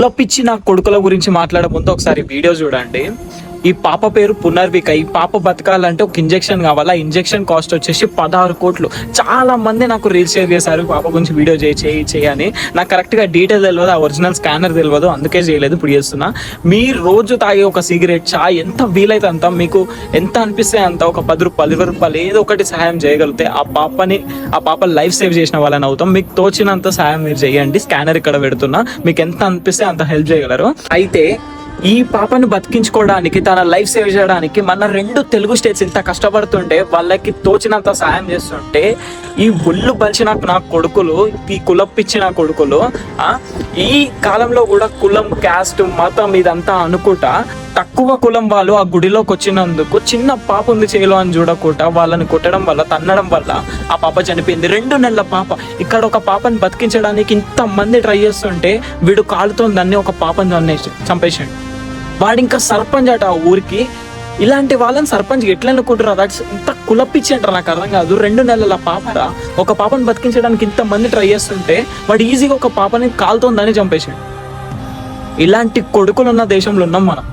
పిచ్చి నా కొడుకుల గురించి మాట్లాడే ముందు ఒకసారి వీడియో చూడండి. ఈ పాప పేరు పునర్విక. ఈ పాప బతకాలంటే ఒక ఇంజెక్షన్ కావాలా. ఇంజెక్షన్ కాస్ట్ వచ్చేసి 16 కోట్లు. చాలా మంది నాకు రీల్స్ షేర్ చేశారు పాప గురించి వీడియో చేయి అని. నాకు కరెక్ట్ గా డీటెయిల్ తెలియదు, ఆ ఒరిజినల్ స్కానర్ తెలియదు, అందుకే చేయలేదు. ఇప్పుడు చేస్తున్నా. మీరు రోజు తాగే ఒక సిగరెట్ చాయ్ ఎంత వీలైతే అంత, మీకు ఎంత అనిపిస్తే అంత, ఒక 10 రూపాయలు 20 రూపాయలు ఏదో ఒకటి సహాయం చేయగలిగితే ఆ పాప లైఫ్ సేవ్ చేసిన వాళ్ళని అవుతాం. మీకు తోచినంత సహాయం మీరు చేయండి. స్కానర్ ఇక్కడ పెడుతున్నా, మీకు ఎంత అనిపిస్తే అంత హెల్ప్ చేయగలరు. అయితే ఈ పాపను బతికించుకోవడానికి, తన లైఫ్ సేవ్ చేయడానికి మన 2 తెలుగు స్టేట్స్ ఇంత కష్టపడుతుంటే, వాళ్ళకి తోచినంత సాయం చేస్తుంటే, ఈ ఒళ్ళు బలిచిన నా కొడుకులు, ఈ కులపిచ్చిన కొడుకులు ఈ కాలంలో కూడా కులం, క్యాస్ట్, మతం ఇదంతా అనుకుంటా తక్కువ కులం వాళ్ళు ఆ గుడిలోకి వచ్చినందుకు చిన్న పాప ఉంది చేయలో అని చూడకుండా వాళ్ళని కొట్టడం వల్ల, తన్నడం వల్ల ఆ పాప చనిపోయింది. 2 నెలల పాప. ఇక్కడ ఒక పాపని బతికించడానికి ఇంతమంది ట్రై చేస్తుంటే వీడు కాలుతో దాన్ని ఒక పాపని చంపేసాడు. వాడు ఇంకా సర్పంచ్ అట ఆ ఊరికి. ఇలాంటి వాళ్ళని సర్పంచ్ ఎట్లా అనుకుంటారు? దట్స్ ఇంత కులపిచ్చి అంటారు, నాకు అర్థం కాదు. 2 నెలల పాపరా, ఒక పాపను బతికించడానికి ఇంతమంది ట్రై చేస్తుంటే వాడు ఈజీగా ఒక పాపని కాలుతోందని చంపేసాడు. ఇలాంటి కొడుకులు ఉన్న దేశంలో ఉన్నాం మనం.